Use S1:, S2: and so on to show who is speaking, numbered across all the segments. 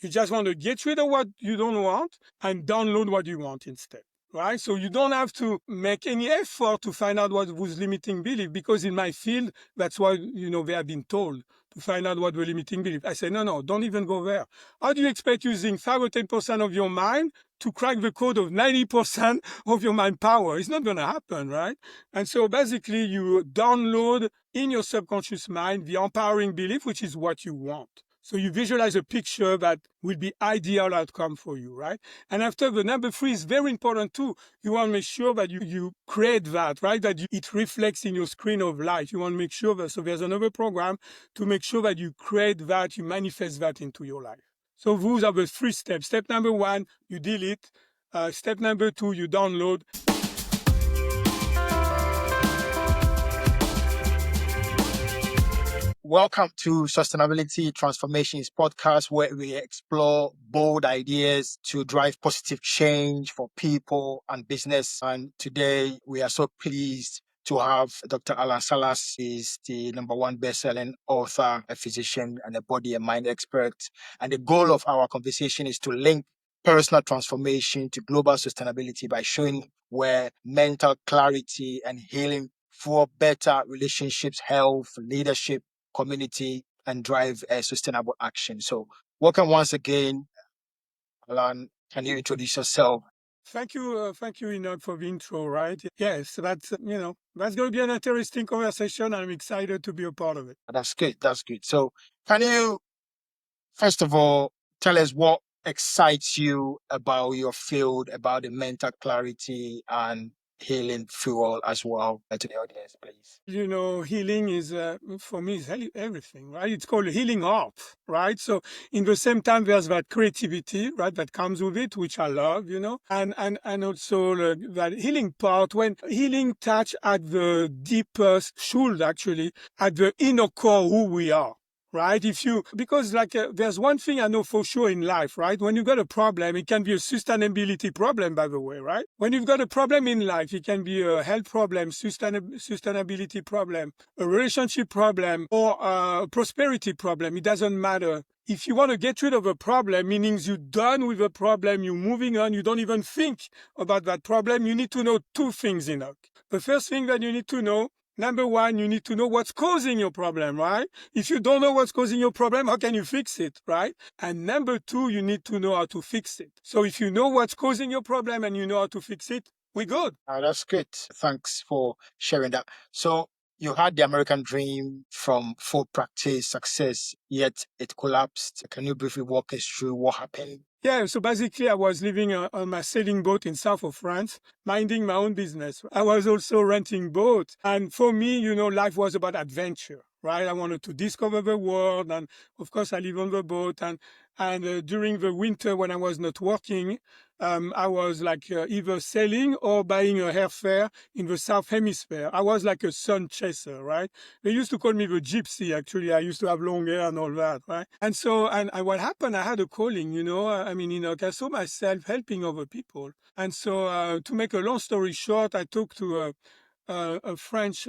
S1: You just want to get rid of what you don't want and download what you want instead. Right? So you don't have to make any effort to find out what was limiting belief, because in my field, that's what, they have been told, to find out what the limiting belief. I say, no, don't even go there. How do you expect using 5 or 10% of your mind to crack the code of 90% of your mind power? It's not going to happen, right? And so basically you download in your subconscious mind the empowering belief, which is what you want. So you visualize a picture that will be ideal outcome for you, right? And after, the number 3 is very important too. You want to make sure that you create that, right? That it reflects in your screen of life. You want to make sure that, so there's another program to make sure that you create that, you manifest that into your life. So those are the 3 steps. Step number 1, you delete. Step number 2, you download.
S2: Welcome to Sustainability Transformations podcast, where we explore bold ideas to drive positive change for people and business. And today we are so pleased to have Dr. Alan Salas. Is the #1 best-selling author, a physician, and a body and mind expert. And the goal of our conversation is to link personal transformation to global sustainability by showing where mental clarity and healing for better relationships, health, leadership, community, and drive sustainable action. So welcome once again, Alan. Can you introduce yourself?
S1: Thank you, Enoch, for the intro, right? Yes, that's that's going to be an interesting conversation. I'm excited to be a part of it.
S2: That's good. That's good. So can you, first of all, tell us what excites you about your field, about the mental clarity and healing fuel as well to the audience, please?
S1: Healing is, for me, is everything, right? It's called healing art, right? So in the same time, there's that creativity, right, that comes with it, which I love, and also that healing part, when healing touch at the deepest, should actually, at the inner core who we are. Right? Because there's one thing I know for sure in life, right? When you've got a problem, it can be a sustainability problem, by the way, right? When you've got a problem in life, it can be a health problem, sustainability problem, a relationship problem, or a prosperity problem. It doesn't matter. If you want to get rid of a problem, meaning you're done with a problem, you're moving on, you don't even think about that problem, you need to know 2 things, Enoch. The first thing that you need to know, number 1, you need to know what's causing your problem, right? If you don't know what's causing your problem, how can you fix it, right? And number 2, you need to know how to fix it. So if you know what's causing your problem and you know how to fix it, we're good.
S2: That's good. Thanks for sharing that. So you had the American dream from full practice success, yet it collapsed. Can you briefly walk us through what happened?
S1: Yeah, so basically I was living on my sailing boat in south of France, minding my own business. I was also renting boats. And for me, life was about adventure, right? I wanted to discover the world. And of course, I live on the boat. And during the winter when I was not working, I was either sailing or buying a airfare in the South Hemisphere. I was like a sun chaser, right? They used to call me the gypsy, actually. I used to have long hair and all that, right? And so, and what happened, I had a calling, I saw myself helping other people. And so, to make a long story short, I talked to a French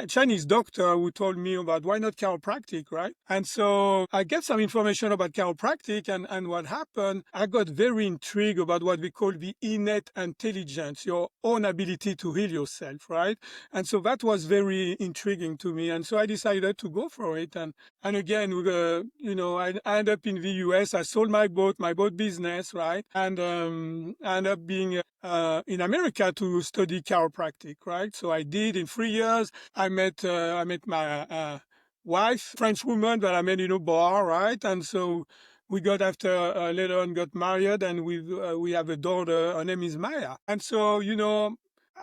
S1: Chinese doctor who told me about why not chiropractic, right? And so I get some information about chiropractic, and what happened, I got very intrigued about what we call the innate intelligence, your own ability to heal yourself, right? And so that was very intriguing to me. And so I decided to go for it. And again, I ended up in the US. I sold my boat business, right? And I ended up being in America to study chiropractic, right? So I did in 3 years. I met my wife, French woman that I met in a bar, right? And so we got later on got married, and we have a daughter. Her name is Maya. And so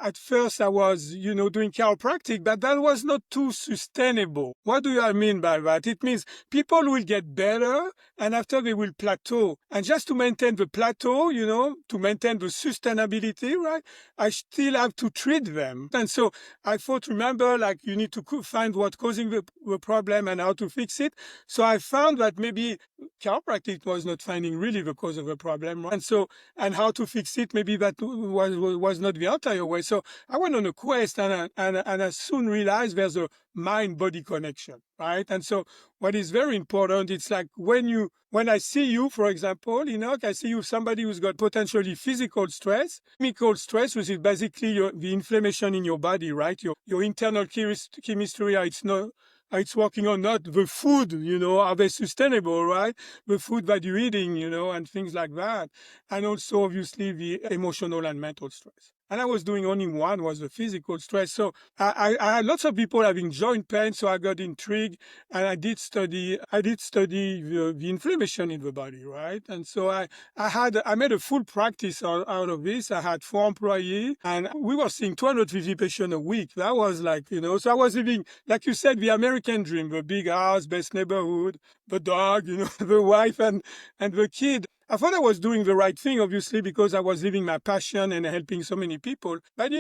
S1: at first I was doing chiropractic, but that was not too sustainable. What do I mean by that? It means people will get better, and after they will plateau. And just to maintain the plateau, to maintain the sustainability, right, I still have to treat them. And so I thought, remember, you need to find what's causing the problem and how to fix it. So I found that maybe chiropractic was not finding really the cause of the problem. And so, and how to fix it, maybe that was not the entire way. way. So I went on a quest, and I soon realized there's a mind-body connection, right? And so what is very important, it's like when I see you, for example, I see you somebody who's got potentially physical stress, chemical stress, which is basically the inflammation in your body, right? Your internal chemistry, it's not it's working on not the food, are they sustainable, right? The food that you're eating, and things like that. And also, obviously, the emotional and mental stress. And I was doing only one, was the physical stress. So I had lots of people having joint pain, so I got intrigued, and I did study the inflammation in the body, right? And so I made a full practice out of this. I had 4 employees, and we were seeing 250 patients a week. That was like, so I was living, like you said, the American dream: the big house, best neighborhood, the dog, the wife, and the kid. I thought I was doing the right thing, obviously, because I was living my passion and helping so many people. But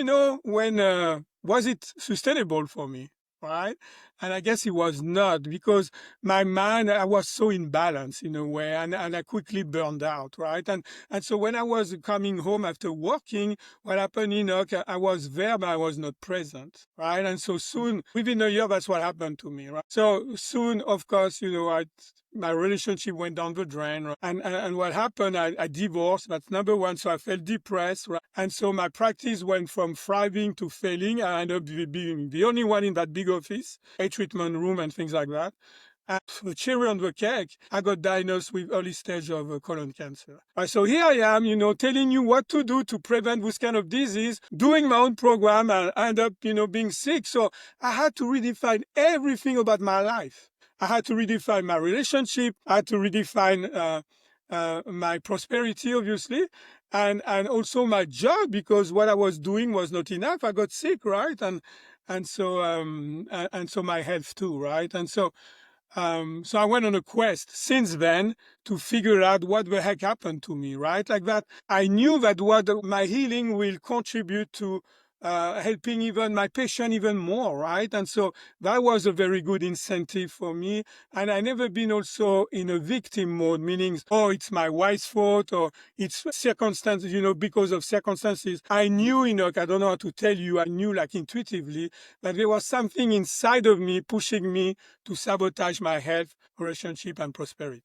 S1: when was it sustainable for me, right? And I guess it was not, because my mind, I was so imbalanced in a way, and I quickly burned out, right? And so when I was coming home after working, what happened, I was there, but I was not present, right? And so soon, within a year, that's what happened to me, right? So soon, of course, my relationship went down the drain, right? And what happened, I divorced. That's number one. So I felt depressed, right? And so my practice went from thriving to failing. I ended up being the only one in that big office, a treatment room and things like that. And the cherry on the cake, I got diagnosed with early stage of colon cancer. So here I am, telling you what to do to prevent this kind of disease, doing my own program, and I end up, being sick. So I had to redefine everything about my life. I had to redefine my relationship. I had to redefine my prosperity, obviously, and also my job, because what I was doing was not enough. I got sick, right, and so my health too, right, so I went on a quest since then to figure out what the heck happened to me, right? Like that. I knew that what my healing will contribute to helping even my patient even more, right? And so that was a very good incentive for me. And I never been also in a victim mode, meaning, oh, it's my wife's fault, or it's circumstances, because of circumstances. I knew, I don't know how to tell you, I knew like intuitively that there was something inside of me pushing me to sabotage my health, relationship, and prosperity.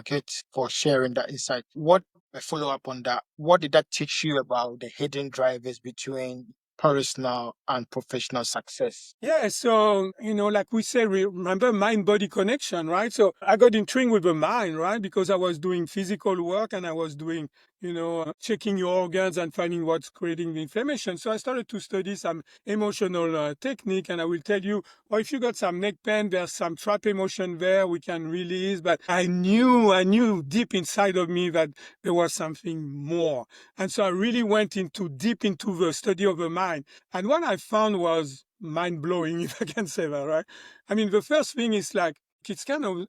S2: Good for sharing that insight. What a follow up on that? What did that teach you about the hidden drivers between personal and professional success?
S1: Yeah, so, like we say, remember mind body connection, right? So I got intrigued with the mind, right? Because I was doing physical work, and I was doing, checking your organs and finding what's creating the inflammation. So I started to study some emotional technique, and I will tell you, well, if you got some neck pain, there's some trap emotion there we can release. But I knew deep inside of me that there was something more. And so I really went deep into the study of the mind. And what I found was mind blowing, if I can say that, right? I mean, the first thing is like, it's kind of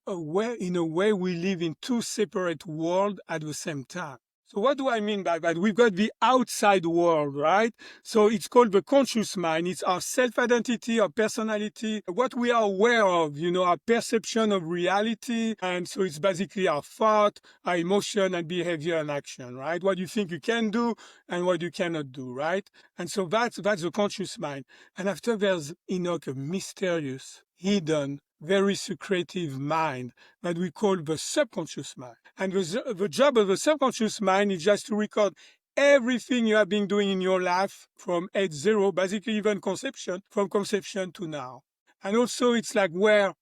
S1: in a way, we live in two separate worlds at the same time. So what do I mean by that? We've got the outside world, right? So it's called the conscious mind. It's our self-identity, our personality, what we are aware of, our perception of reality. And so it's basically our thought, our emotion, and behavior and action, right? What you think you can do and what you cannot do, right? And so that's the conscious mind. And after there's, a mysterious, hidden, very secretive mind that we call the subconscious mind. And the job of the subconscious mind is just to record everything you have been doing in your life from age zero, basically even conception, from conception to now. And also it's like where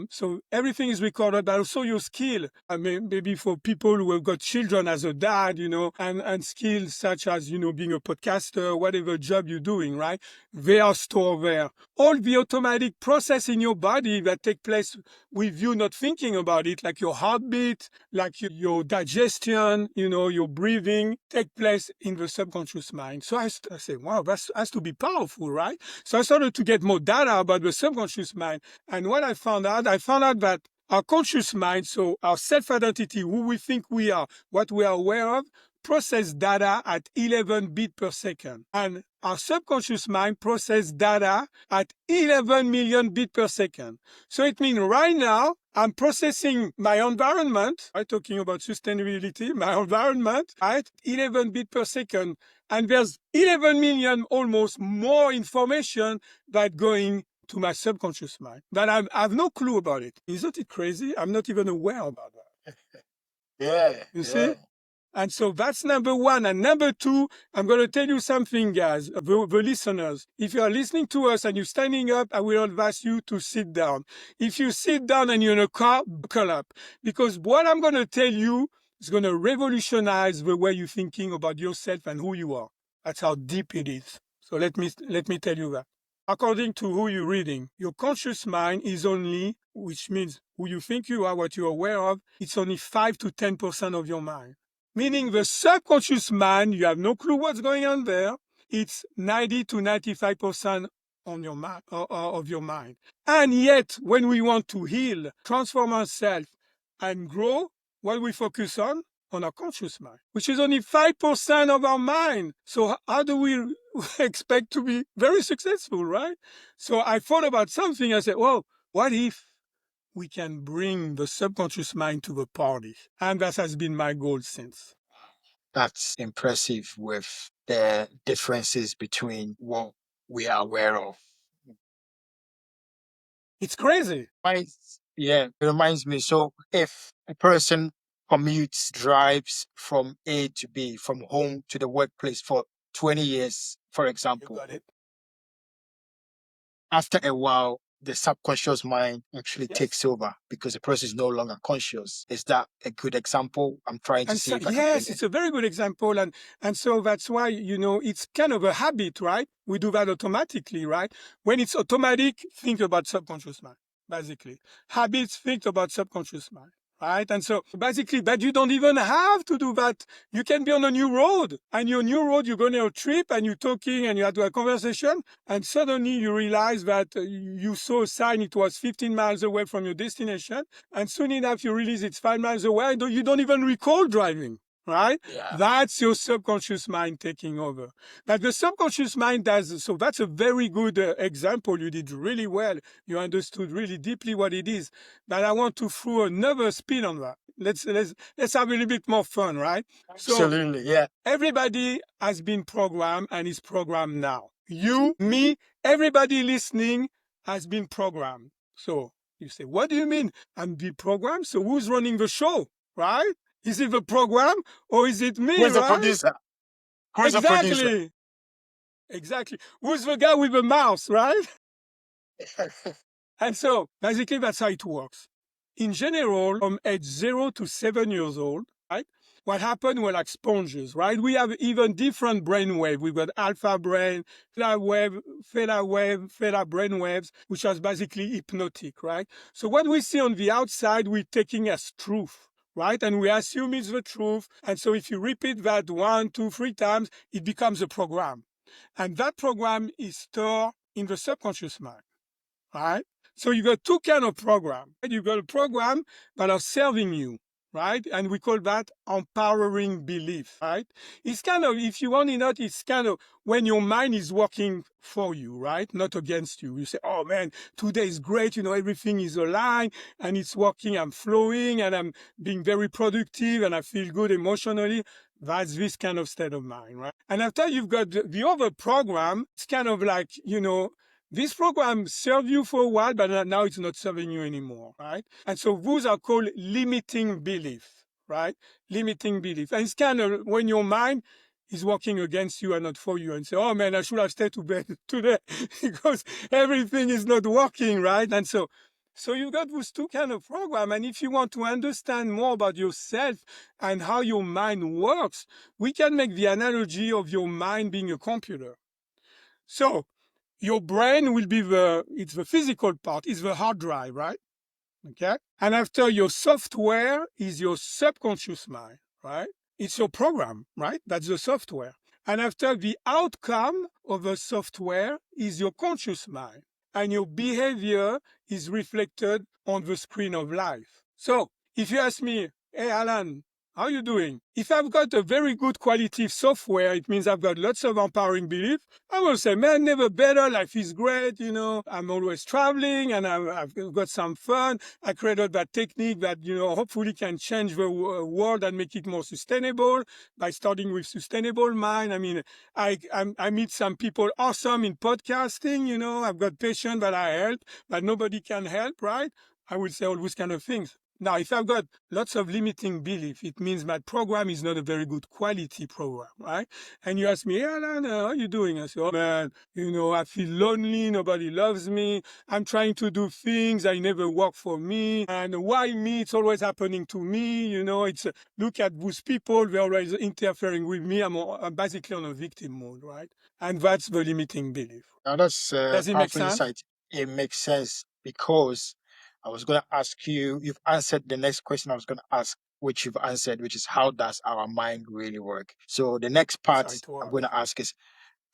S1: so everything is recorded, but also your skill. I mean, maybe for people who have got children as a dad, and skills such as, being a podcaster, whatever job you're doing, right? They are stored there. All the automatic process in your body that take place with you not thinking about it, like your heartbeat, like your digestion, your breathing, take place in the subconscious mind. So I say, wow, that has to be powerful, right? So I started to get more data about the subconscious mind. And what I found out that our conscious mind, so our self-identity, who we think we are, what we are aware of, process data at 11 bits per second. And our subconscious mind process data at 11 million bits per second. So it means right now, I'm processing my environment, right? Talking about sustainability, my environment, right? 11 bits per second. And there's 11 million almost more information that going to my subconscious mind. But I have no clue about it. Isn't it crazy? I'm not even aware about that.
S2: Yeah,
S1: You see?
S2: yeah.
S1: And so that's number one. And number two, I'm going to tell you something, guys, the listeners. If you are listening to us and you're standing up, I will advise you to sit down. If you sit down and you're in a car, buckle up. Because what I'm going to tell you is going to revolutionize the way you're thinking about yourself and who you are. That's how deep it is. So let me tell you that. According to who you're reading, your conscious mind is only, which means who you think you are, what you're aware of, it's only 5 to 10% of your mind. Meaning the subconscious mind, you have no clue what's going on there. It's 90 to 95% on your mind, of your mind. And yet, when we want to heal, transform ourselves, and grow, what we focus on our conscious mind, which is only 5% of our mind. So how do we expect to be very successful, right? So I thought about something. I said, well, what if we can bring the subconscious mind to the party? And that has been my goal since.
S2: That's impressive with the differences between what we are aware of.
S1: It's crazy.
S2: Yeah, it reminds me. So if a person commutes, drives from A to B, from home to the workplace for 20 years, for
S1: You
S2: example,
S1: got it.
S2: after a while, the subconscious mind actually
S1: Yes.
S2: takes over because the person is no longer conscious. Is that a good example? I'm trying to
S1: And
S2: see
S1: so,
S2: if I can bring
S1: yes,
S2: it.
S1: it's a very good example. And so that's why, it's kind of a habit, right? We do that automatically, right? When it's automatic, think about subconscious mind, basically. Habits, think about subconscious mind, right? And so basically, but you don't even have to do that. You can be on a new road, and your new road, you're going on a trip and you're talking and you have a conversation, and suddenly you realize that you saw a sign, it was 15 miles away from your destination, and soon enough you realize it's 5 miles away and you don't even recall driving, right?
S2: Yeah.
S1: That's your subconscious mind taking over. But the subconscious mind does, so that's a very good example. You did really well. You understood really deeply what it is. But I want to throw another spin on that. Let's have a little bit more fun, right? So
S2: Absolutely. Yeah.
S1: everybody has been programmed and is programmed now. You, me, everybody listening has been programmed. So you say, what do you mean I'm being programmed? So who's running the show, right? Is it the program or is it me,
S2: Who's the
S1: right?
S2: producer? Who's the producer?
S1: Exactly. Exactly. Who's the guy with the mouse, right? And so basically that's how it works. In general, from age 0 to 7 years old, right? What happened? We're like sponges, right? We have even different brain waves. We've got alpha brain, theta brain waves, which are basically hypnotic, right? So what we see on the outside, we're taking as truth, right? And we assume it's the truth. And so if you repeat that 1, 2, 3 times, it becomes a program. And that program is stored in the subconscious mind, right? So you got two kind of program. You got a program that are serving you, right? And we call that empowering belief, right? It's kind of, if you want to know, it's kind of when your mind is working for you, right? Not against you. You say, oh man, today is great. Everything is aligned and it's working. I'm flowing and I'm being very productive and I feel good emotionally. That's this kind of state of mind, right? And after you've got the other program, it's kind of like, this program served you for a while, but now it's not serving you anymore, right? And so those are called limiting belief, right? Limiting belief. And it's kind of when your mind is working against you and not for you and say, oh man, I should have stayed to bed today because everything is not working, right? And so you've got those two kind of program. And if you want to understand more about yourself and how your mind works, we can make the analogy of your mind being a computer. So your brain will be it's the physical part, it's the hard drive, right? Okay. And after your software is your subconscious mind, right? It's your program, right? That's the software. And after the outcome of the software is your conscious mind. And your behavior is reflected on the screen of life. So if you ask me, hey, Alan, How are you doing? If I've got a very good quality software, it means I've got lots of empowering belief. I will say, man, never better. Life is great. I'm always traveling and I've got some fun. I created that technique that, hopefully can change the world and make it more sustainable by starting with sustainable mind. I mean, I meet some people awesome in podcasting. I've got patients that I help, but nobody can help, right? I would say all those kind of things. Now, if I've got lots of limiting belief, it means my program is not a very good quality program, right? And you ask me, yeah, no, how are you doing? I say, oh man, I feel lonely, nobody loves me. I'm trying to do things, I never work for me. And why me? It's always happening to me. It's look at those people, they're always interfering with me. I'm basically on a victim mode, right? And that's the limiting belief.
S2: Now that's
S1: Does it make
S2: powerful
S1: sense?
S2: insight. It makes sense because I was going to ask you, you've answered the next question I was going to ask, which you've answered, which is how does our mind really work? So the next
S1: That's how
S2: part
S1: it
S2: I'm going
S1: works.
S2: to ask is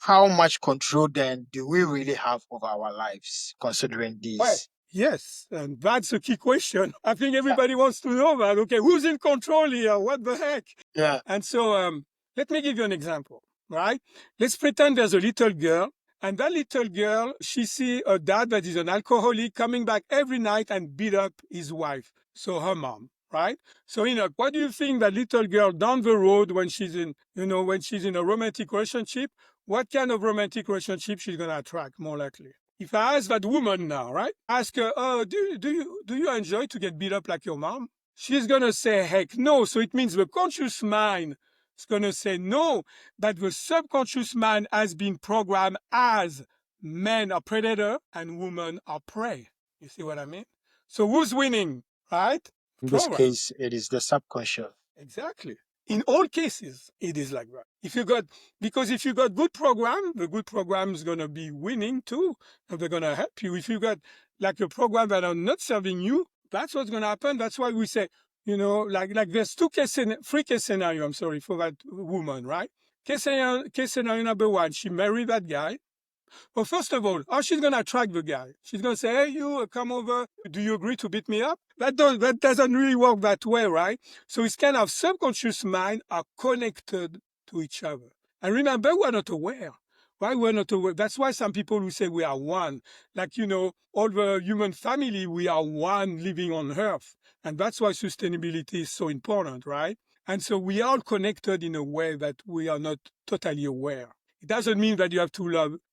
S2: how much control then do we really have over our lives considering
S1: Well,
S2: these?
S1: yes, and that's a key question. I think
S2: Yeah.
S1: everybody wants to know that. Okay, who's in control here? What the heck?
S2: Yeah.
S1: And so let me give you an example, right? Let's pretend there's a little girl, and that little girl, she see a dad that is an alcoholic coming back every night and beat up his wife, so her mom, right? So, what do you think that little girl down the road when she's in a romantic relationship, what kind of romantic relationship she's gonna attract more likely? If I ask that woman now, right? Ask her, oh, do you enjoy to get beat up like your mom? She's gonna say heck no. So it means the conscious mind is gonna say no, but the subconscious mind has been programmed as men are predator and women are prey. You see what I mean? So who's winning, right?
S2: In this
S1: Program.
S2: case, it is the subconscious.
S1: Exactly. In all cases, it is like that. Because if you got good program, the good program is gonna be winning too, and they're gonna help you. If you got like a program that are not serving you, that's what's gonna happen. That's why we say, like there's three case scenario. I'm sorry for that woman, right? Case scenario number one, she married that guy. Well, first of all, how she's gonna attract the guy? She's gonna say, "Hey, you come over. Do you agree to beat me up?" That doesn't really work that way, right? So it's kind of subconscious mind are connected to each other. And remember, we're not aware. Why we're not aware? That's why some people who say we are one, like all the human family, we are one living on Earth, and that's why sustainability is so important, right? And so we are all connected in a way that we are not totally aware. It doesn't mean that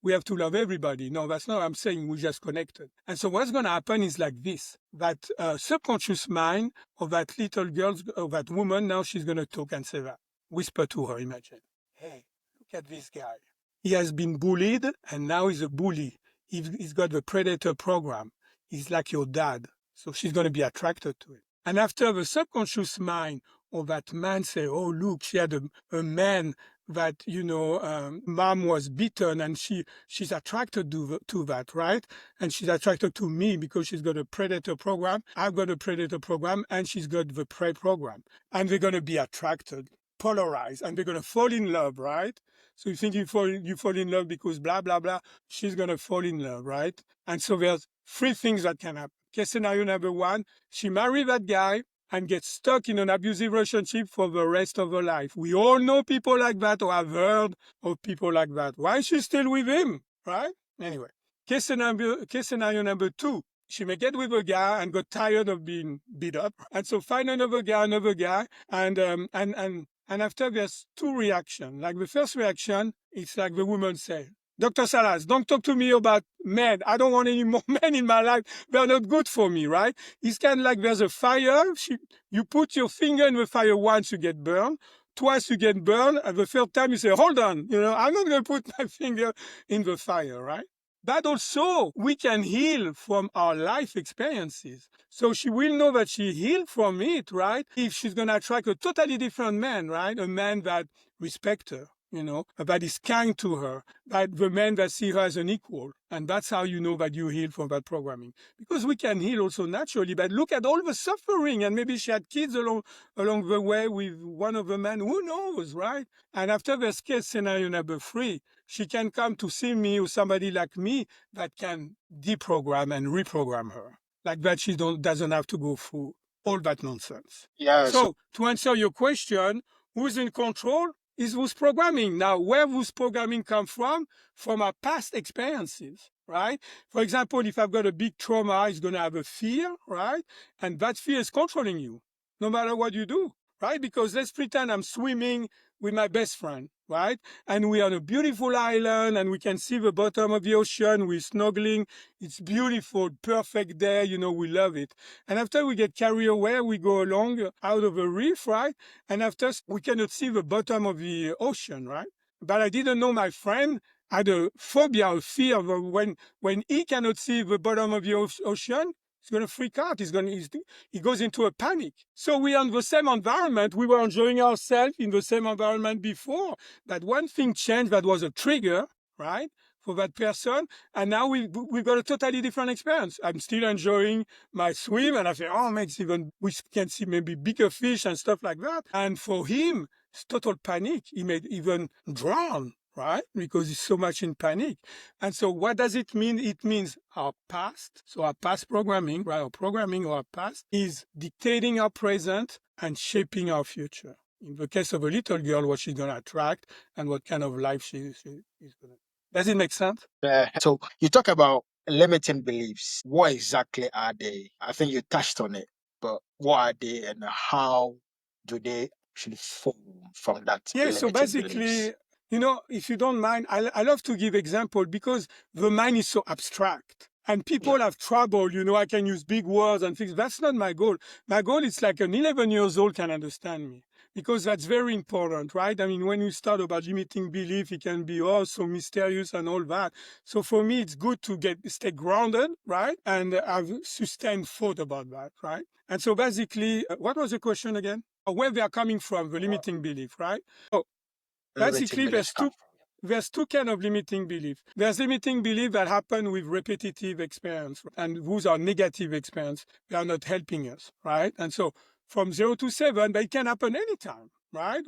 S1: we have to love everybody. No, that's not what I'm saying. We're just connected. And so what's going to happen is like this, that subconscious mind of that little girl, of that woman, now she's going to talk and say that. Whisper to her, imagine. Hey, look at this guy. He has been bullied and now he's a bully. He's got the predator program. He's like your dad. So she's going to be attracted to it. And after the subconscious mind of that man say, oh, look, she had a man that mom was beaten and she's attracted to that, right? And she's attracted to me because she's got a predator program, I've got a predator program, and she's got the prey program, and they're going to be attracted, polarized, and they're going to fall in love, right? So you think you fall in love because blah blah blah, she's going to fall in love, right? And so there's three things that can happen. Case scenario number one, she married that guy and get stuck in an abusive relationship for the rest of her life. We all know people like that or have heard of people like that. Why is she still with him? Right? Anyway, case scenario number two. She may get with a guy and got tired of being beat up. And so find another guy, and after there's two reactions. Like the first reaction, it's like the woman say, Dr. Salas, don't talk to me about men. I don't want any more men in my life. They're not good for me, right? It's kind of like there's a fire. You put your finger in the fire once, you get burned. Twice you get burned. And the third time you say, hold on, I'm not going to put my finger in the fire, right? But also, we can heal from our life experiences. So she will know that she healed from it, right? If she's going to attract a totally different man, right? A man that respects her, that is kind to her, that the man that see her as an equal. And that's how you know that you heal from that programming. Because we can heal also naturally, but look at all the suffering. And maybe she had kids along the way with one of the men, who knows, right? And after this case scenario number three, she can come to see me or somebody like me that can deprogram and reprogram her. Like that she doesn't have to go through all that nonsense.
S2: Yeah. So
S1: So to answer your question, who's in control is who's programming. Now, where who's programming come from? From our past experiences, right? For example, if I've got a big trauma, it's going to have a fear, right? And that fear is controlling you, no matter what you do, right? Because let's pretend I'm swimming with my best friend, right? And we're on a beautiful island and we can see the bottom of the ocean. We're snorkeling. It's beautiful, perfect day. We love it. And after we get carried away, we go along out of a reef, right? And after we cannot see the bottom of the ocean, right? But I didn't know my friend had a phobia, a fear of when he cannot see the bottom of the ocean, he's going to freak out. He goes into a panic. So we are in the same environment. We were enjoying ourselves in the same environment before. But one thing changed that was a trigger, right, for that person. And now we've got a totally different experience. I'm still enjoying my swim, and I say, oh, man, we can see maybe bigger fish and stuff like that. And for him, it's total panic. He may even drown, right? Because he's so much in panic. And so what does it mean? It means our past. So our past programming, right? Our programming or our past is dictating our present and shaping our future. In the case of a little girl, what she's going to attract and what kind of life she is going to. Does it make sense?
S2: so you talk about limiting beliefs. What exactly are they? I think you touched on it, but what are they and how do they actually form from that
S1: Yeah, so
S2: limiting beliefs?
S1: basically, if you don't mind, I love to give example because the mind is so abstract. And
S2: Yeah.
S1: people have trouble, I can use big words and things. That's not my goal. My goal is like an 11 years old can understand me because that's very important, right? I mean, when you start about limiting belief, it can be so mysterious and all that. So for me, it's good to stay grounded, right? And have sustained thought about that, right? And so basically, what was the question again? Where they are coming from, the limiting belief, right? So
S2: Limiting
S1: basically,
S2: beliefs come from.
S1: there's two kind of limiting belief. There's limiting belief that happen with repetitive experience, and those are negative experience. They are not helping us, right? And so from 0 to 7, but it can happen anytime, right?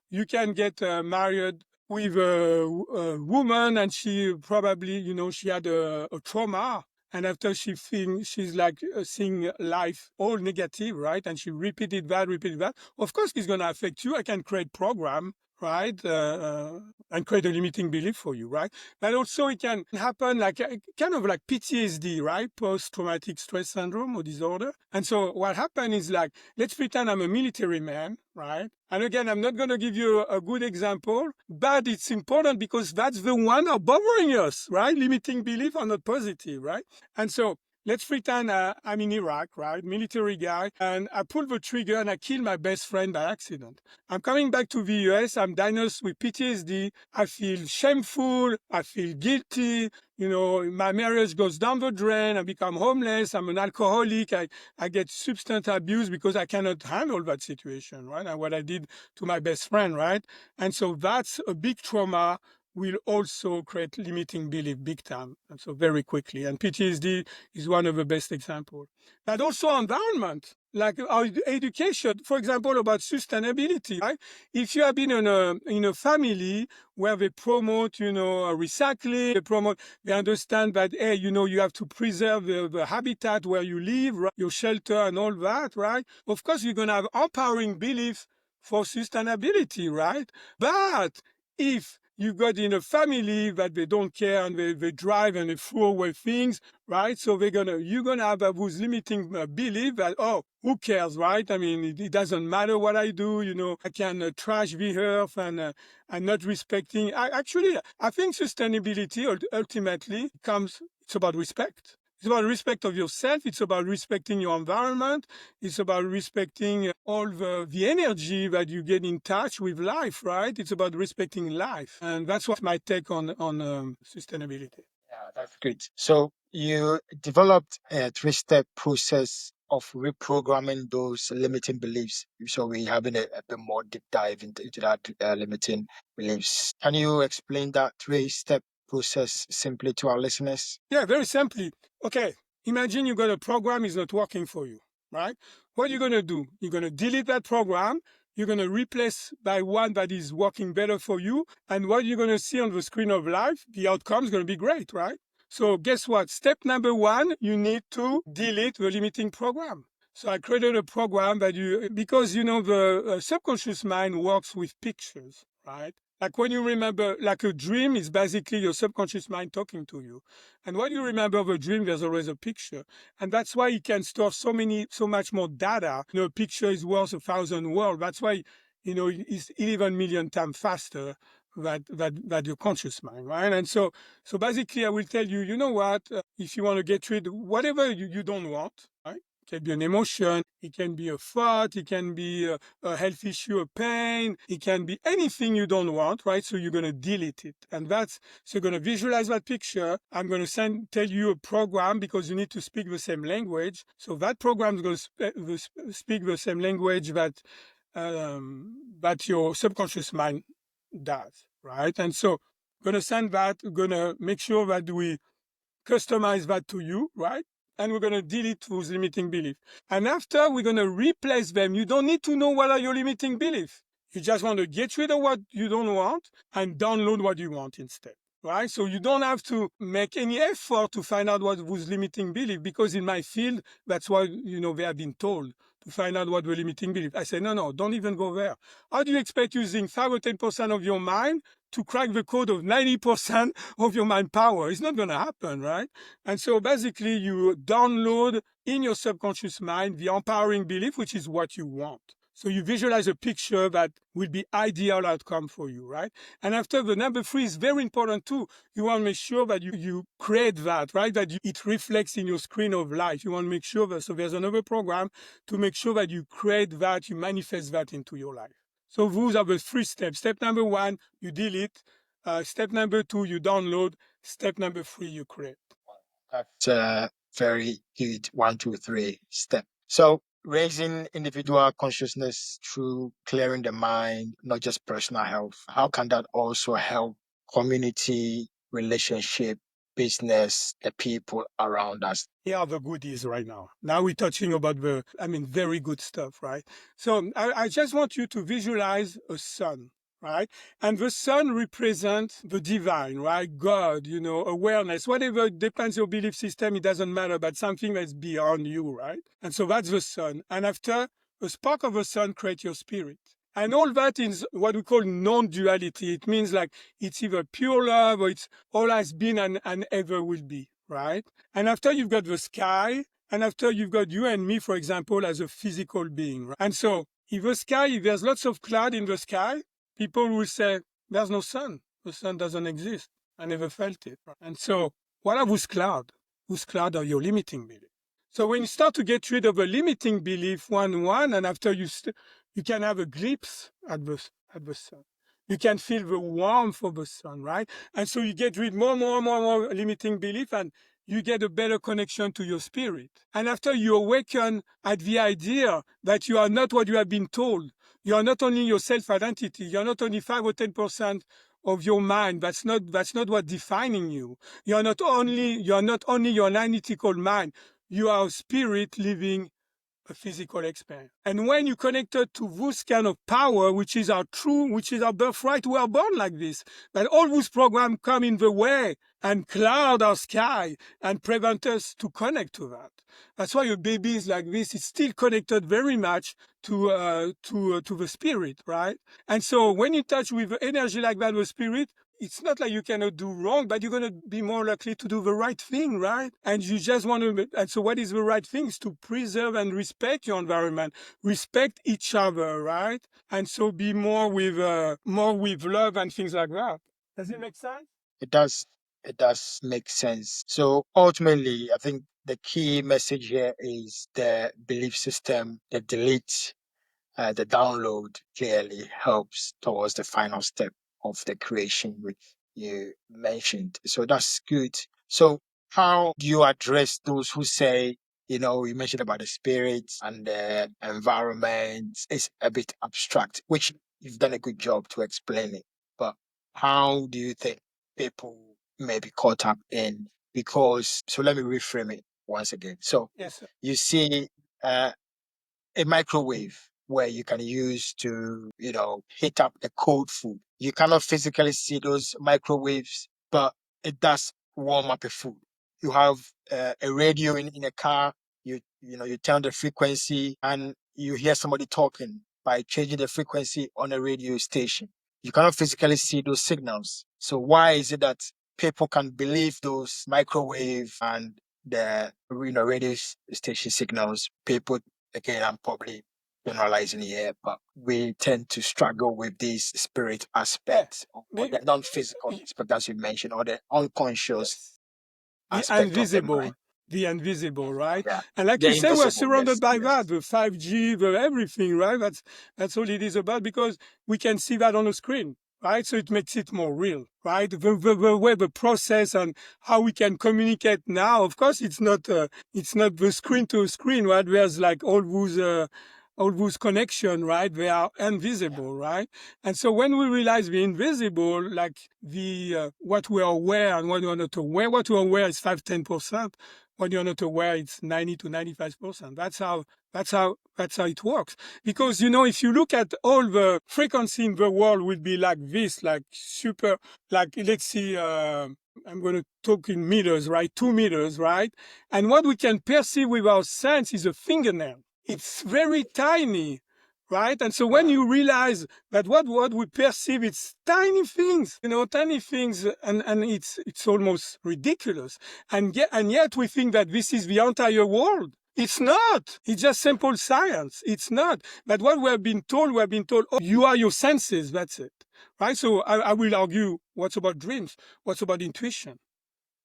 S1: You can get married with a woman, and she probably, she had a trauma. And after she's like seeing life all negative, right? And she repeated that. Of course, it's going to affect you. I can create program, right? And create a limiting belief for you, right? But also it can happen like kind of like PTSD, right? Post-traumatic stress syndrome or disorder. And so what happened is like, let's pretend I'm a military man, right? And again, I'm not going to give you a good example, but it's important because that's the one that are bothering us, right? Limiting belief are not positive, right? And so let's pretend I'm in Iraq, right? Military guy, and I pull the trigger and I kill my best friend by accident. I'm coming back to the US. I'm diagnosed with PTSD. I feel shameful. I feel guilty. My marriage goes down the drain. I become homeless. I'm an alcoholic. I get substance abuse because I cannot handle that situation, right? And what I did to my best friend, right? And so that's a big trauma will also create limiting belief big time. And so very quickly. And PTSD is one of the best examples. But also environment, like our education, for example, about sustainability, right? If you have been in a family where they promote, recycling, they understand that, hey, you have to preserve the habitat where you live, right? Your shelter and all that, right? Of course, you're going to have empowering belief for sustainability, right? But if you got in a family that they don't care and they drive and they throw away things, right? So you're gonna have those limiting belief that, oh, who cares, right? I mean, it doesn't matter what I do, I can trash the earth and not respecting. I think sustainability ultimately it's about respect. It's about respect of yourself. It's about respecting your environment. It's about respecting all the energy that you get in touch with life, right? It's about respecting life. And that's what my take on sustainability.
S2: Yeah, that's good. So you developed a three-step process of reprogramming those limiting beliefs. So we're having a bit more deep dive into that limiting beliefs. Can you explain that three-step process simply to our listeners?
S1: Yeah, very simply. Okay, imagine you got a program is not working for you, right? What are you going to do? You're going to delete that program. You're going to replace by one that is working better for you. And what you're going to see on the screen of life, the outcome is going to be great, right? So guess what? Step number one, you need to delete the limiting program. So I created a program that because the subconscious mind works with pictures, right? Like when you remember, like a dream is basically your subconscious mind talking to you. And when you remember the dream, there's always a picture. And that's why it can store so much more data. A picture is worth 1,000 words. That's why, it's 11 million times faster than your conscious mind, right? And so basically, I will tell you, you know what? If you want to get rid of whatever you don't want, right? It can be an emotion, it can be a thought, it can be a health issue, a pain, it can be anything you don't want, right? So you're going to delete it. And so you're going to visualize that picture. I'm going to tell you a program because you need to speak the same language. So that program is going to speak the same language that your subconscious mind does, right? And so going to send that, going to make sure that we customize that to you, right? And we're going to delete those limiting beliefs. And after, we're going to replace them. You don't need to know what are your limiting beliefs. You just want to get rid of what you don't want and download what you want instead, right? So you don't have to make any effort to find out what was limiting belief, because in my field, that's what, they have been told to find out what the limiting belief. I say, no, don't even go there. How do you expect using 5 or 10% of your mind to crack the code of 90% of your mind power? It's not going to happen, right? And so basically, you download in your subconscious mind the empowering belief, which is what you want. So you visualize a picture that will be ideal outcome for you, right? And after, the number 3 is very important too. You want to make sure that you create that, right? It reflects in your screen of life. You want to make sure that, so there's another program to make sure that you create that, you manifest that into your life. So those are the 3 steps. Step number 1, you delete. Step number 2, you download. Step number 3, you create.
S2: That's a very good 1, 2, 3 step. So raising individual consciousness through clearing the mind, not just personal health. How can that also help community, relationship, business, the people around us?
S1: Here are the goodies right now. Now we're touching about very good stuff, right? So I just want you to visualize a sun, right? And the sun represents the divine, right? God, awareness, whatever depends your belief system, it doesn't matter, but something that's beyond you, right? And so that's the sun. And after, a spark of the sun creates your spirit. And all that is what we call non-duality. It means like it's either pure love or it's all has been and ever will be, right? And after, you've got the sky, and after, you've got you and me, for example, as a physical being. Right? And so if there's lots of cloud in the sky, people will say, there's no sun. The sun doesn't exist. I never felt it. Right? And so what are those clouds? Those clouds are your limiting beliefs. So when you start to get rid of a limiting belief, one, and after you can have a glimpse at the sun. You can feel the warmth of the sun, right? And so you get rid more limiting belief, and you get a better connection to your spirit. And after, you awaken at the idea that you are not what you have been told. You are not only your self-identity. You are not only 5 or 10% of your mind. That's not what defining you. You are not only your analytical mind. You are a spirit living a physical experience. And when you connected to this kind of power, which is our birthright, we are born like this. But all those programs come in the way and cloud our sky and prevent us to connect to that. That's why a baby is like this. It's still connected very much to the spirit, right? And so when you touch with energy like that, with spirit, it's not like you cannot do wrong, but you're going to be more likely to do the right thing, right? And you just want to, and so what is the right thing is to preserve and respect your environment, respect each other, right? And so be more with love and things like that. Does it make sense?
S2: It does. It does make sense. So ultimately, I think the key message here is the belief system, the delete, the download clearly helps towards the final step of the creation, which you mentioned. So that's good. So how do you address those who say, you mentioned about the spirits and the environment? It's a bit abstract, which you've done a good job to explain it. But how do you think people may be caught up in? Because, so let me reframe it once again. So
S1: Yes, sir.
S2: you see, uh, a microwave where you can use to, heat up a cold food. You cannot physically see those microwaves, but it does warm up a food. You have a radio in a car. You You turn the frequency and you hear somebody talking by changing the frequency on a radio station. You cannot physically see those signals. So why is it that people can believe those microwave and the radio station signals? People, again, I'm probably generalizing here, but we tend to struggle with these spirit aspects or the non-physical aspect, as you mentioned, or the unconscious
S1: Yes. The
S2: aspect of the
S1: invisible,
S2: mind.
S1: the invisible, right?
S2: Yeah,
S1: And like
S2: the
S1: you say, we're
S2: invisible.
S1: surrounded
S2: Yes,
S1: by that,
S2: yes.
S1: the 5G, the everything, right? That's all it is about because we can see that on the screen, right? So it makes it more real, right? The way the process and how we can communicate now. Of course, it's not the screen to screen, right? There's like all those connection, right? They are invisible, right? And so when we realize the invisible, like the what we are aware and what we are not aware, what we are aware is 5-10%. What you're not aware, it's 90 to 95%. That's how it works. Because if you look at all the frequency in the world, will be like this, like super, like let's see. I'm going to talk in meters, right? 2 meters, right? And what we can perceive with our sense is a fingernail. It's very tiny, right? And so when you realize that what we perceive, it's tiny things, and it's almost ridiculous. And yet we think that this is the entire world. It's not. It's just simple science. It's not. But what we have been told, oh, you are your senses. That's it, right? So I will argue, what's about dreams? What's about intuition?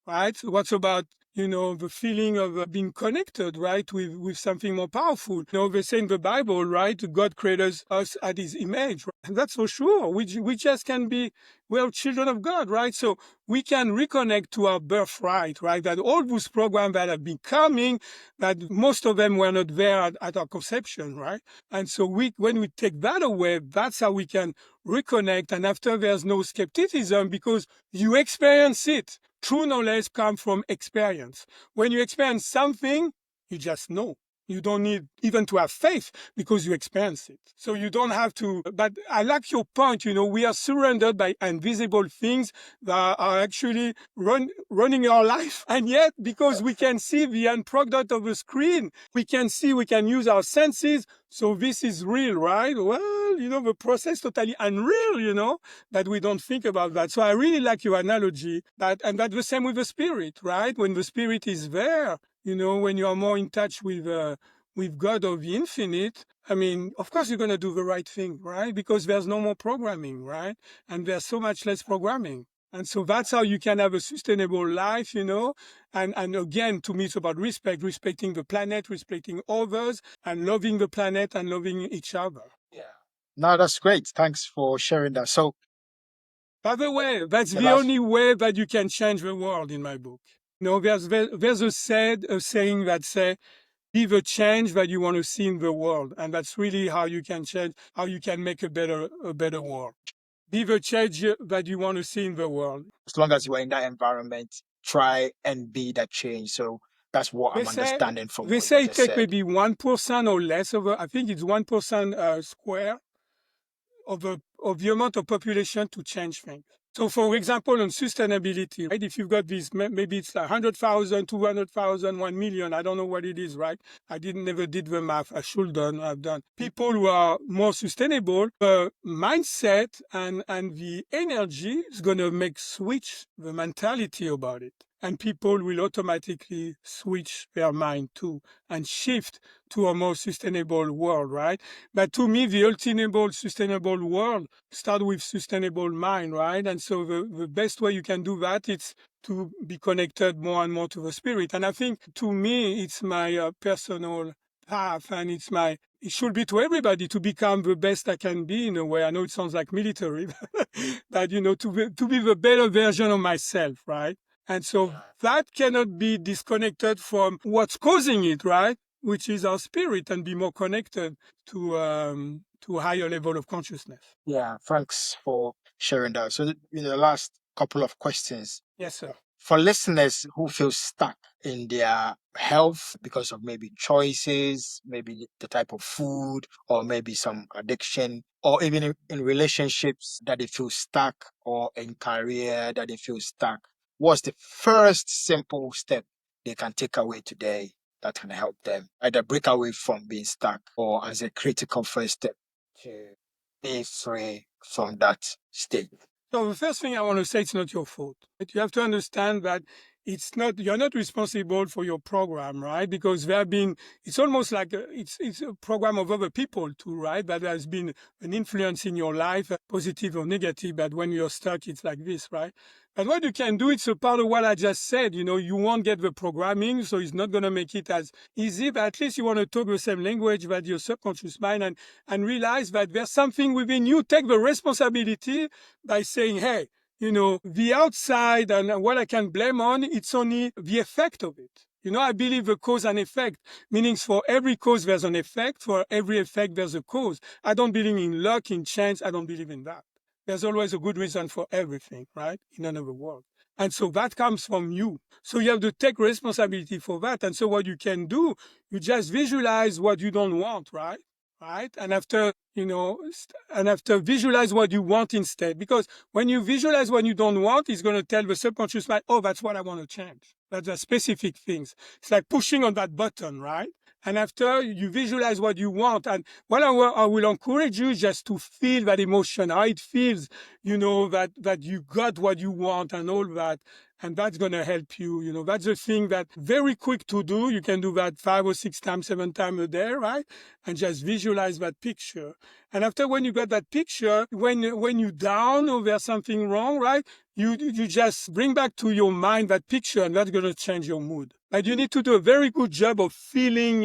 S1: Right? What's about the feeling of being connected, right, with something more powerful? They say in the Bible, right, God created us at His image. Right? And that's for sure. We just can be, we're children of God, right? So we can reconnect to our birthright, right? That all those programs that have been coming, that most of them were not there at our conception, right? And so when we take that away, that's how we can reconnect. And after, there's no skepticism because you experience it. True knowledge comes from experience. When you experience something, you just know. You don't need even to have faith because you experience it. So you don't have to. But I like your point. We are surrounded by invisible things that are actually running our life. And yet, because we can see the end product of the screen, we can use our senses. So this is real, right? Well, the process totally unreal, that we don't think about that. So I really like your analogy and that's the same with the spirit, right? When the spirit is there, when you are more in touch with God or the infinite, I mean, of course you're going to do the right thing, right? Because there's no more programming, right? And there's so much less programming. And so that's how you can have a sustainable life, And again, to me, it's about respecting the planet, respecting others, and loving the planet and loving each other.
S2: Yeah. No, that's great. Thanks for sharing that. So
S1: By the way, that's
S2: the
S1: the
S2: last
S1: only way that you can change the world in my book. There's a saying that say, be the change that you want to see in the world. And that's really how you can change, how you can make a better world. Be the change that you want to see in the world.
S2: as long as you are in that environment, try and be that change. So that's what
S1: They
S2: I'm
S1: say,
S2: understanding from
S1: they
S2: what you
S1: say it
S2: just
S1: take
S2: said.
S1: maybe 1% or less I think it's 1% square of the amount of population to change things. So, for example, on sustainability, right? If you've got this, maybe it's like 100,000, 200,000, 1 million. I don't know what it is, right? I didn't never did the math. I should done. I've done. People who are more sustainable, the mindset and the energy is going to make switch the mentality about it. And people will automatically switch their mind too and shift to a more sustainable world, right? But to me, the ultimate sustainable world start with sustainable mind, right? And so the best way you can do that is to be connected more and more to the spirit. And I think to me, it's my personal path and it should be to everybody to become the best I can be in a way. I know it sounds like military, but to be the better version of myself, right? And so that cannot be disconnected from what's causing it, right? Which is our spirit and be more connected to a higher level of consciousness.
S2: Yeah, thanks for sharing that. So, the last couple of questions
S1: Yes, sir.
S2: for listeners who feel stuck in their health because of maybe choices, maybe the type of food, or maybe some addiction, or even in relationships that they feel stuck, or in career that they feel stuck. What's the first simple step they can take away today? that can help them either break away from being stuck or as a critical first step to be free from that state.
S1: So the first thing I want to say, it's not your fault. But you have to understand that you're not responsible for your program, right? Because it's almost like it's a program of other people too, right? That has been an influence in your life, positive or negative. But when you're stuck, it's like this, right? But what you can do, it's a part of what I just said. You won't get the programming, so it's not going to make it as easy. But at least you want to talk the same language that your subconscious mind, and realize that there's something within you. Take the responsibility by saying, hey, the outside and what I can blame on, it's only the effect of it. I believe a cause and effect, meaning for every cause there's an effect, for every effect there's a cause. I don't believe in luck, in chance. I don't believe in that. There's always a good reason for everything, right? In another world. And so that comes from you. So you have to take responsibility for that. And so what you can do, you just visualize what you don't want, right? Right. And after visualize what you want instead. Because when you visualize what you don't want, it's going to tell the subconscious mind, oh, that's what I want to change. That's the specific things. It's like pushing on that button, right? And after you visualize what you want, and what I will encourage you is just to feel that emotion, how it feels, that you got what you want and all that. And that's going to help you. That's the thing that very quick to do. You can do that 5 or 6 times, 7 times a day, right? And just visualize that picture. And after when you got that picture, when you down or there's something wrong, right? You just bring back to your mind that picture, and that's going to change your mood. And you need to do a very good job of feeling,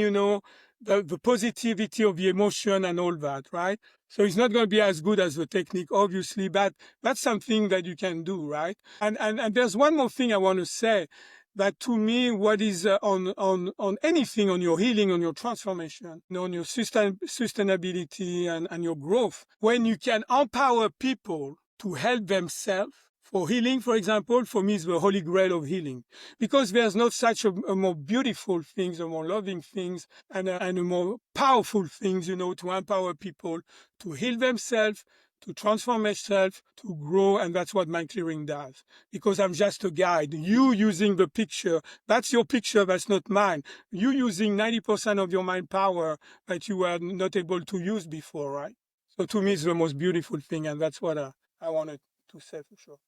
S1: the positivity of the emotion and all that, right? So it's not going to be as good as the technique, obviously, but that's something that you can do, right? And there's one more thing I want to say, that to me, what is on anything, on your healing, on your transformation, on your sustainability and your growth, when you can empower people to help themselves. For healing, for example, for me is the holy grail of healing, because there's not such a more beautiful things, a more loving things, and a more powerful things, to empower people to heal themselves, to transform themselves, to grow, and that's what mind clearing does. Because I'm just a guide. You using the picture, that's your picture, that's not mine. You using 90% of your mind power that you were not able to use before, right? So to me, it's the most beautiful thing, and that's what I wanted to say for sure.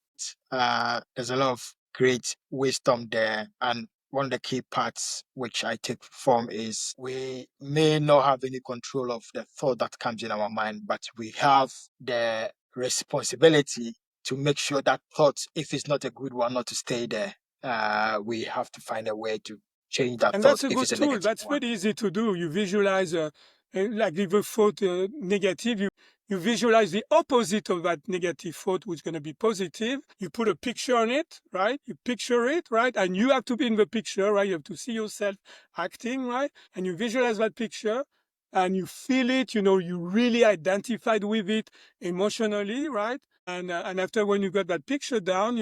S2: There's a lot of great wisdom there. And one of the key parts which I take from is we may not have any control of the thought that comes in our mind, but we have the responsibility to make sure that thought, if it's not a good one, not to stay there. We have to find a way to change that
S1: And
S2: thought
S1: that's a
S2: if it's
S1: good
S2: a
S1: tool.
S2: negative
S1: That's
S2: one.
S1: very easy to do. You visualize, like if a thought negative, you visualize the opposite of that negative thought, which is going to be positive. You put a picture on it, right? You picture it, right? And you have to be in the picture, right? You have to see yourself acting, right? And you visualize that picture and you feel it, you really identified with it emotionally, right? And after when you got that picture down,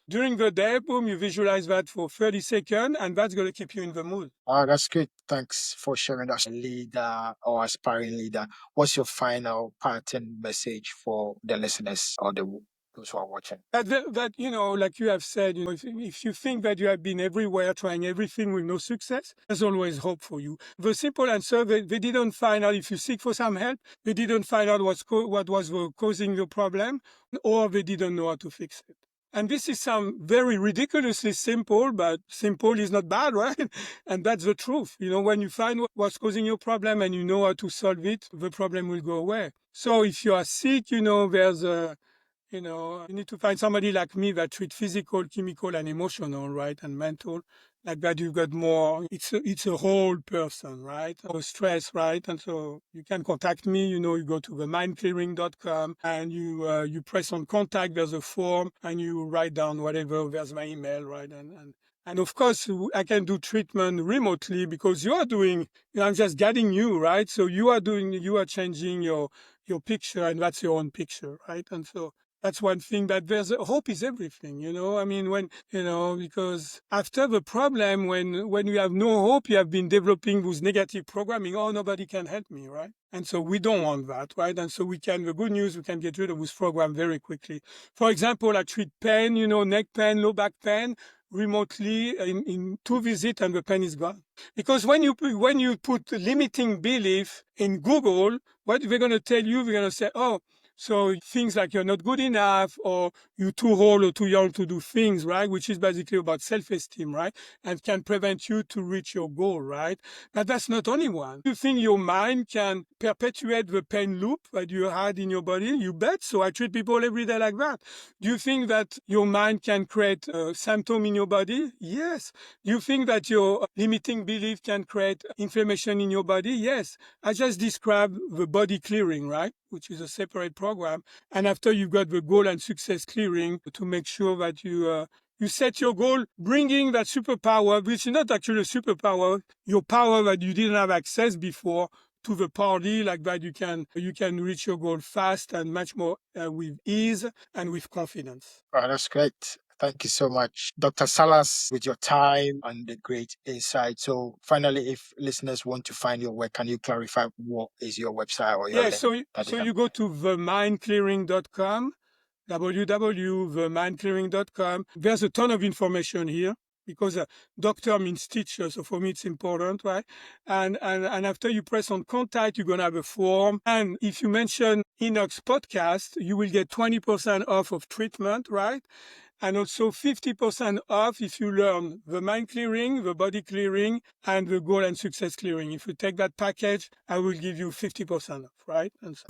S1: during the day, boom, you visualize that for 30 seconds, and that's going to keep you in the mood.
S2: That's great. Thanks for sharing that. Leader or aspiring leader, what's your final parting message for the listeners or those who are watching?
S1: Like you have said, if you think that you have been everywhere trying everything with no success, there's always hope for you. The simple answer, they didn't find out. If you seek for some help, they didn't find out what was causing your problem, or they didn't know how to fix it. And this is some very ridiculously simple, but simple is not bad, right? And that's the truth. When you find what's causing your problem and you know how to solve it, the problem will go away. So if you are sick, there's a you need to find somebody like me that treat physical, chemical, and emotional, right, and mental. Like that, you've got more. It's a whole person, right? Or stress, right? And so you can contact me. You go to the mindclearing.com and you press on contact. There's a form and you write down whatever. There's my email, right? And of course, I can do treatment remotely because you are doing. I'm just guiding you, right? So you are changing your picture, and that's your own picture, right? And so that's one thing, that there's hope is everything. I mean, because after the problem, when you have no hope, you have been developing those negative programming. Oh, nobody can help me, right? And so we don't want that, right? And so the good news, we can get rid of this program very quickly. For example, I treat pain, neck pain, low back pain remotely in 2 visits and the pain is gone. Because when you put limiting belief in Google, what they're going to tell you, they're going to say, oh, so things like you're not good enough or you're too old or too young to do things, right? Which is basically about self-esteem, right? And can prevent you to reach your goal, right? But that's not only one. You think your mind can perpetuate the pain loop that you had in your body? You bet. So I treat people every day like that. Do you think that your mind can create a symptom in your body? Yes. Do you think that your limiting belief can create inflammation in your body? Yes. I just described the body clearing, right? Which is a separate program. And after you've got the goal and success clearing to make sure that you set your goal, bringing that superpower, which is not actually a superpower, your power that you didn't have access before to the party, like that you can reach your goal fast and much more with ease and with confidence.
S2: Right, that's great. Thank you so much, Dr. Salas, with your time and the great insight. So, finally, if listeners want to find your work, can you clarify what is your website or your
S1: Yeah,
S2: link
S1: so
S2: that they
S1: so
S2: can?
S1: you go to themindclearing.com, www.themindclearing.com. There's a ton of information here because doctor means teacher, so for me it's important, right? And after you press on contact, you're gonna have a form. And if you mention Enoch's podcast, you will get 20% off of treatment, right? And also 50% off if you learn the mind clearing, the body clearing, and the goal and success clearing. If you take that package, I will give you 50% off, right? And so